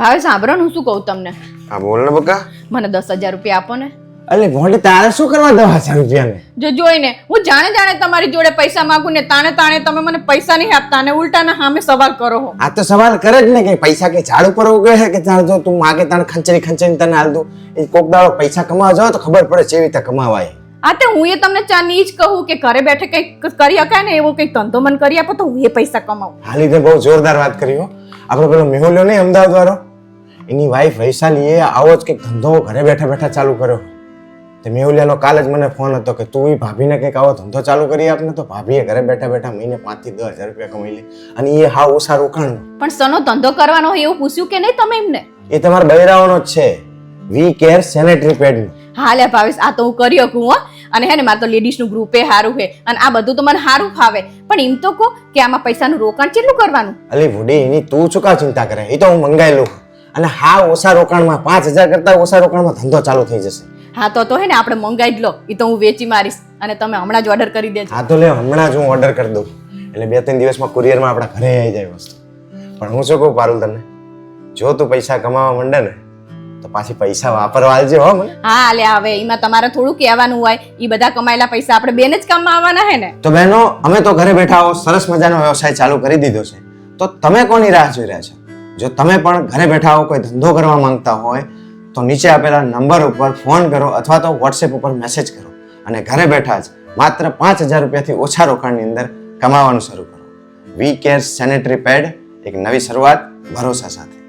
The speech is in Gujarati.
ભાવે સાંભળો ને, હું શું કહું તમને. હા બોલ ને બકા. મને 10,000 રૂપિયા આપો ને. અલે મોટે તારે શું કરવા 10,000 રૂપિયા ને? જો જોઈને હું જાણે તમારી જોડે પૈસા માંગુ ને તાણે તમે મને પૈસા નહીં આપતા અને ઉલટાના સામે સવાલ કરો છો. આ તો સવાલ કરે જ ને કે પૈસા કે ઝાડ ઉપર ઉગે છે કે ઝાડ જો તું માગે તાણે ખંચરી તને હાલ દઉં. એ કોક દાડો પૈસા કમાવા જાવ તો ખબર પડે કેવી રીતે કમાવાય. આ તે હું એ તમને ચાની જ કહું કે ઘરે બેઠે કંઈક કરી શકાય ને, એવો કંઈક ધંધો મને કરી આપો તો હું એ પૈસા કમાવું. હાલી તે બહુ જોરદાર વાત કરી હો. આપણે પેલો મેહુલ્યો નહીં અમદાવાદ વાળો, એની વાઈફ વૈશાલીએ આવો જ કંઈક ધંધો ઘરે બેઠા ચાલુ કર્યો. તે મેહુલિયાનો કાલ જ મને ફોન હતો કે તું ભાભીને કંઈક આવો ધંધો ચાલુ કરી આપને. તો ભાભીએ ઘરે બેઠા મહિને 5 થી 10,000 રૂપિયા કમાઈ લે, અને એ હા ઓછા રોકાણ. પણ સનો ધંધો કરવાનો હોય એવું પૂછ્યું કે નહીં તમે એમને? એ તમારા બૈરાઓનો જ છે, વી કેર સેનેટરી પેડ. હા લે ભાવેશ, આ તો હું કરી શકું હો. અને હે ને મારે તો લેડીઝ નું ગ્રુપે સારું છે અને આ બધું તો મને સારું ફાવે. પણ એમ તો કહો કે આમાં પૈસાનું રોકાણ કેટલું કરવાનું? અલી ભૂડી, એની તું શું કા ચિંતા કરે? એ તો હું મંગાઈ લઉં. અને હા ઓછા રોકાણમાં 5,000 કરતા ઓછા રોકાણમાં ધંધો ચાલુ થઈ જશે. હા તો હે ને આપણે મંગાઈ જ લો. એ તો હું વેચી મારીશ અને તમે હમણાં જ ઓર્ડર કરી દેજો. હા તો લે, હમણાં જ હું ઓર્ડર કરી દઉં. એટલે 2-3 દિવસમાં કુરિયરમાં આપણા ઘરે આવી જાય વસ્તુ. પણ હું શું કહું પારુલ તને, જો તું પૈસા કમાવા માંડે ને તો પાછી પૈસા વાપરવા આવજે હો મને. હા લે, હવે એમાં તમારે થોડું કહેવાનું હોય. એ બધા કમાયેલા પૈસા આપણે બેન જ કમાવાના હે ને. તો બહેનો, અમે તો ઘરે બેઠા હો સરસ મજાનો વ્યવસાય ચાલુ કરી દીધો છે. તો તમે કોની રાહ જોઈ રહ્યા છો? જો તમે પણ ઘરે બેઠા હો, કોઈ ધંધો કરવા માંગતા હોય તો નીચે આપેલા નંબર ઉપર ફોન કરો અથવા તો વોટ્સએપ ઉપર મેસેજ કરો અને ઘરે બેઠા જ માત્ર 5,000 રૂપિયાથી ઓછા રોકાણની અંદર કમાવાનું શરૂ કરો. વી કેર સેનેટરી પેડ, એક નવી શરૂઆત ભરોસા સાથે.